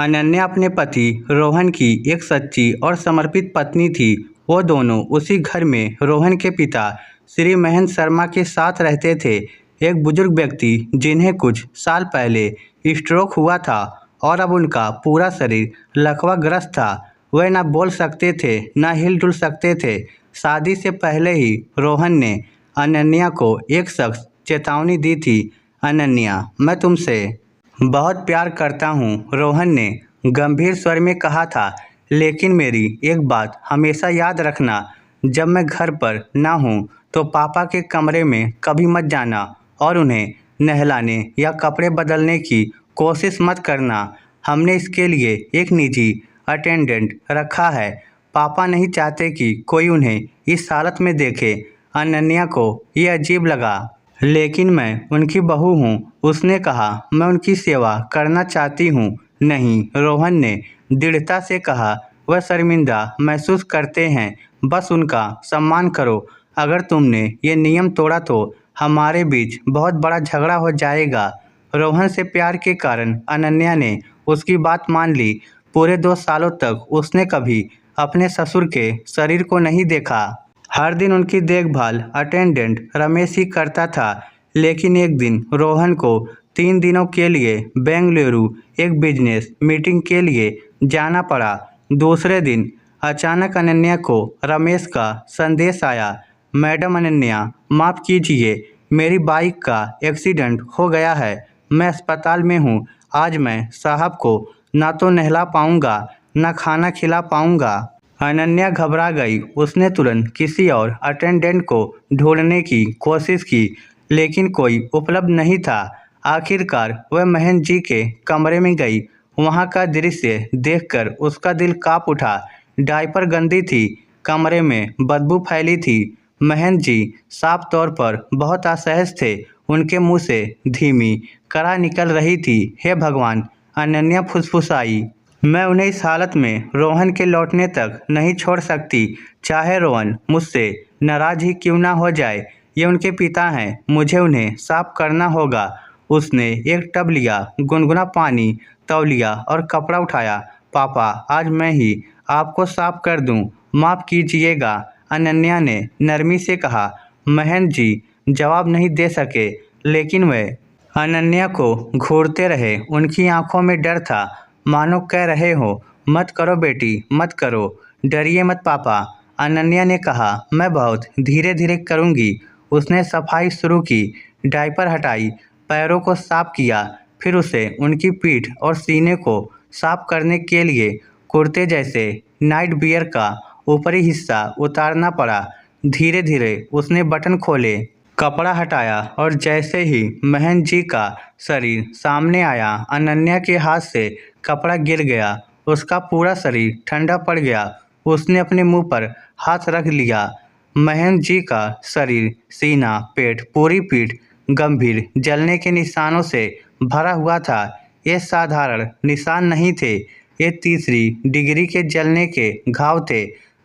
अनन्या अपने पति रोहन की एक सच्ची और समर्पित पत्नी थी। वो दोनों उसी घर में रोहन के पिता श्री महेंद्र शर्मा के साथ रहते थे। एक बुजुर्ग व्यक्ति जिन्हें कुछ साल पहले स्ट्रोक हुआ था और अब उनका पूरा शरीर लकवाग्रस्त था। वे न बोल सकते थे न हिलजुल सकते थे। शादी से पहले ही रोहन ने अनन्या को एक सख्त चेतावनी दी थी। अनन्या, मैं तुमसे बहुत प्यार करता हूँ, रोहन ने गंभीर स्वर में कहा था। लेकिन मेरी एक बात हमेशा याद रखना, जब मैं घर पर ना हूँ तो पापा के कमरे में कभी मत जाना और उन्हें नहलाने या कपड़े बदलने की कोशिश मत करना। हमने इसके लिए एक निजी अटेंडेंट रखा है। पापा नहीं चाहते कि कोई उन्हें इस हालत में देखे। अनन्या को ये अजीब लगा, लेकिन मैं उनकी बहू हूँ, उसने कहा। मैं उनकी सेवा करना चाहती हूँ। नहीं, रोहन ने दृढ़ता से कहा। वह शर्मिंदा महसूस करते हैं, बस उनका सम्मान करो। अगर तुमने ये नियम तोड़ा तो हमारे बीच बहुत बड़ा झगड़ा हो जाएगा। रोहन से प्यार के कारण अनन्या ने उसकी बात मान ली। पूरे 2 सालों तक उसने कभी अपने ससुर के शरीर को नहीं देखा। हर दिन उनकी देखभाल अटेंडेंट रमेश ही करता था। लेकिन एक दिन रोहन को 3 दिनों के लिए बेंगलुरु एक बिजनेस मीटिंग के लिए जाना पड़ा। दूसरे दिन अचानक अनन्या को रमेश का संदेश आया। मैडम अनन्या, माफ़ कीजिए, मेरी बाइक का एक्सीडेंट हो गया है। मैं अस्पताल में हूँ। आज मैं साहब को ना तो नहला पाऊँगा ना खाना खिला पाऊँगा। अनन्या घबरा गई। उसने तुरंत किसी और अटेंडेंट को ढूंढने की कोशिश की, लेकिन कोई उपलब्ध नहीं था। आखिरकार वह महेंद्र जी के कमरे में गई। वहां का दृश्य देखकर उसका दिल कांप उठा। डायपर गंदी थी, कमरे में बदबू फैली थी। महेंद्र जी साफ तौर पर बहुत असहज थे। उनके मुंह से धीमी करा निकल रही थी। हे भगवान, अनन्या फुसफुसाई। मैं उन्हें इस हालत में रोहन के लौटने तक नहीं छोड़ सकती, चाहे रोहन मुझसे नाराज ही क्यों ना हो जाए। ये उनके पिता हैं, मुझे उन्हें साफ करना होगा। उसने एक टब लिया, गुनगुना पानी, तौलिया और कपड़ा उठाया। पापा, आज मैं ही आपको साफ कर दूं, माफ़ कीजिएगा, अनन्या ने नरमी से कहा। महेंद्र जी जवाब नहीं दे सके, लेकिन वे अनन्या को घूरते रहे। उनकी आंखों में डर था, मानो कह रहे हो, मत करो बेटी, मत करो, डरिए मत पापा। अनन्या ने कहा, मैं बहुत धीरे धीरे करूँगी। उसने सफाई शुरू की, डायपर हटाई, पैरों को साफ किया। फिर उसे उनकी पीठ और सीने को साफ करने के लिए कुर्ते जैसे नाइट वियर का ऊपरी हिस्सा उतारना पड़ा। धीरे धीरे उसने बटन खोले, कपड़ा हटाया और जैसे ही महेंद्र जी का शरीर सामने आया, अनन्या के हाथ से कपड़ा गिर गया। उसका पूरा शरीर ठंडा पड़ गया। उसने अपने मुंह पर हाथ रख लिया। महेंद्र जी का शरीर, सीना, पेट, पूरी पीठ गंभीर जलने के निशानों से भरा हुआ था। ये साधारण निशान नहीं थे, ये तीसरी डिग्री के जलने के घाव थे।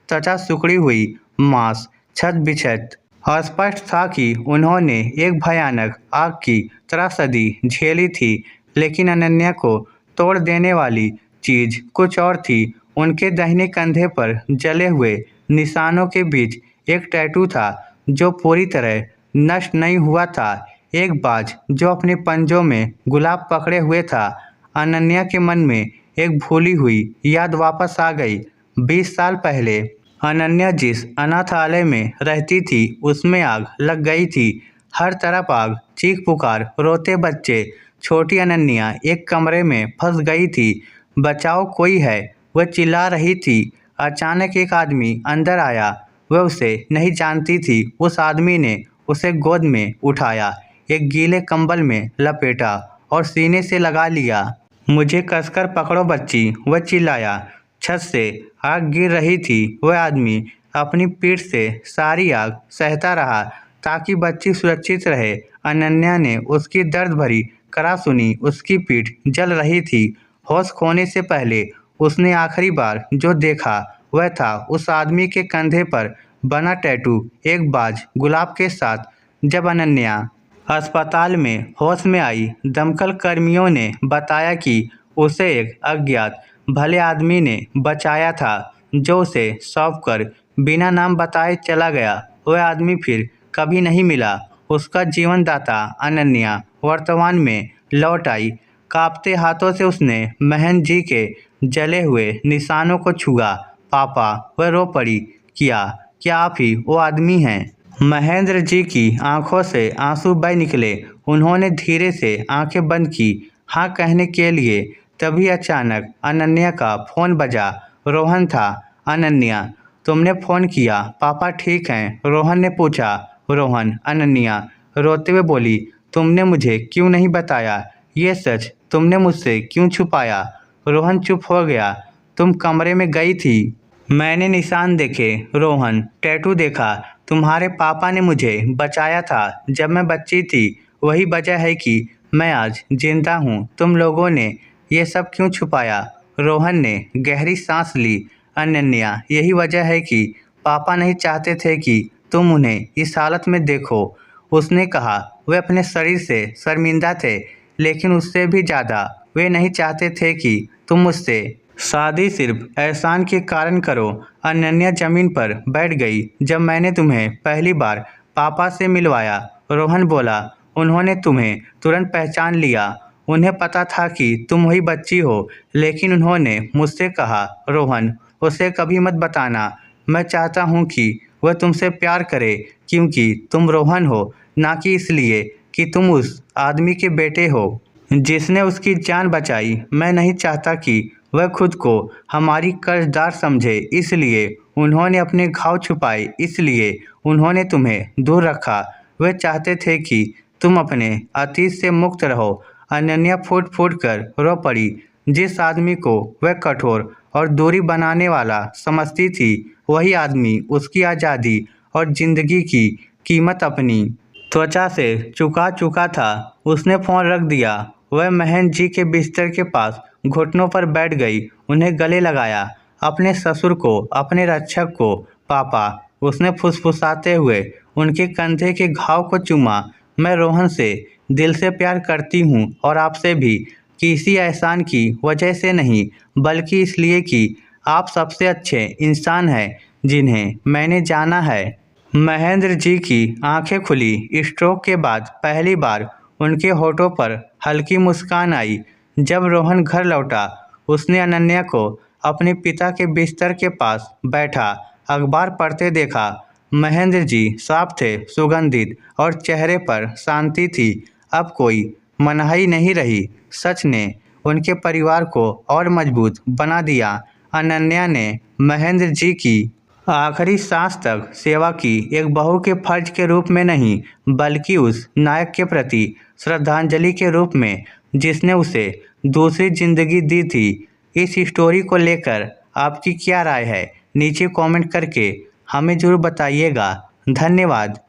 त्वचा सिकुड़ी हुई, मांस छत बिछत। स्पष्ट था कि उन्होंने एक भयानक आग की त्रासदी झेली थी। लेकिन अनन्या को तोड़ देने वाली चीज कुछ और थी। उनके दाहिने कंधे पर जले हुए निशानों के बीच एक टैटू था जो पूरी तरह नष्ट नहीं हुआ था। एक बाज जो अपने पंजों में गुलाब पकड़े हुए था। अनन्या के मन में एक भूली हुई याद वापस आ गई। 20 साल पहले अनन्या जिस अनाथालय में रहती थी, उसमें आग लग गई थी। हर तरफ आग, चीख पुकार, रोते बच्चे। छोटी अनन्या एक कमरे में फंस गई थी। बचाओ, कोई है, वह चिल्ला रही थी। अचानक एक आदमी अंदर आया। वह उसे नहीं जानती थी। उस आदमी ने उसे गोद में उठाया, एक गीले कंबल में लपेटा और सीने से लगा लिया। मुझे कसकर पकड़ो बच्ची, वह चिल्लाया। छत से आग गिर रही थी। वह आदमी अपनी पीठ से सारी आग सहता रहा ताकि बच्ची सुरक्षित रहे। अनन्या ने उसकी दर्द भरी करा सुनी। उसकी पीठ जल रही थी। होश खोने से पहले उसने आखिरी बार जो देखा वह था उस आदमी के कंधे पर बना टैटू, एक बाज गुलाब के साथ। जब अनन्या अस्पताल में होश में आई, दमकल कर्मियों ने बताया कि उसे एक अज्ञात भले आदमी ने बचाया था, जो उसे सौंपकर बिना नाम बताए चला गया। वह आदमी फिर कभी नहीं मिला। उसका जीवनदाता अनन्या वर्तमान में लौट आई। कांपते हाथों से उसने महेंद्र जी के जले हुए निशानों को छुआ। पापा, वह रो पड़ी। क्या आप ही वो आदमी हैं? महेंद्र जी की आंखों से आंसू बह निकले। उन्होंने धीरे से आंखें बंद की, हाँ कहने के लिए। तभी अचानक अनन्या का फोन बजा। रोहन था। अनन्या, तुमने फ़ोन किया? पापा ठीक हैं? रोहन ने पूछा। रोहन, अनन्या रोते हुए बोली, तुमने मुझे क्यों नहीं बताया? ये सच तुमने मुझसे क्यों छुपाया? रोहन चुप हो गया। तुम कमरे में गई थी? मैंने निशान देखे रोहन, टैटू देखा। तुम्हारे पापा ने मुझे बचाया था जब मैं बच्ची थी। वही वजह है कि मैं आज जिंदा हूँ। तुम लोगों ने ये सब क्यों छुपाया? रोहन ने गहरी सांस ली। अनन्या, यही वजह है कि पापा नहीं चाहते थे कि तुम उन्हें इस हालत में देखो। उसने कहा। वे अपने शरीर से शर्मिंदा थे, लेकिन उससे भी ज़्यादा वे नहीं चाहते थे कि तुम मुझसे शादी सिर्फ एहसान के कारण करो। अनन्या जमीन पर बैठ गई। जब मैंने तुम्हें पहली बार पापा से मिलवाया, रोहन बोला, उन्होंने तुम्हें तुरंत पहचान लिया। उन्हें पता था कि तुम वही बच्ची हो, लेकिन उन्होंने मुझसे कहा, रोहन, उसे कभी मत बताना। मैं चाहता हूँ कि वह तुमसे प्यार करे, क्योंकि तुम रोहन हो, ना कि इसलिए कि तुम उस आदमी के बेटे हो जिसने उसकी जान बचाई। मैं नहीं चाहता कि वह खुद को हमारी कर्जदार समझे, इसलिए उन्होंने अपने घाव छुपाए, इसलिए उन्होंने तुम्हें दूर रखा। वे चाहते थे कि तुम अपने अतीत से मुक्त रहो। अनन्या फूट फूट कर रो पड़ी। जिस आदमी को वह कठोर और दूरी बनाने वाला समझती थी, वही आदमी उसकी आज़ादी और जिंदगी की कीमत अपनी त्वचा से चुका चुका था। उसने फ़ोन रख दिया। वह महेंद्र जी के बिस्तर के पास घुटनों पर बैठ गई, उन्हें गले लगाया, अपने ससुर को, अपने रक्षक को। पापा, उसने फुसफुसाते हुए उनके कंधे के घाव को चूमा। मैं रोहन से दिल से प्यार करती हूँ, और आपसे भी। किसी एहसान की वजह से नहीं, बल्कि इसलिए कि आप सबसे अच्छे इंसान हैं जिन्हें मैंने जाना है। महेंद्र जी की आंखें खुली। स्ट्रोक के बाद पहली बार उनके होठों पर हल्की मुस्कान आई। जब रोहन घर लौटा, उसने अनन्या को अपने पिता के बिस्तर के पास बैठा अखबार पढ़ते देखा। महेंद्र जी साफ थे, सुगंधित, और चेहरे पर शांति थी। अब कोई मनाही नहीं रही। सच ने उनके परिवार को और मजबूत बना दिया। अनन्या ने महेंद्र जी की आखिरी सांस तक सेवा की, एक बहू के फर्ज के रूप में नहीं, बल्कि उस नायक के प्रति श्रद्धांजलि के रूप में जिसने उसे दूसरी जिंदगी दी थी। इस स्टोरी को लेकर आपकी क्या राय है? नीचे कमेंट करके हमें ज़रूर बताइएगा। धन्यवाद।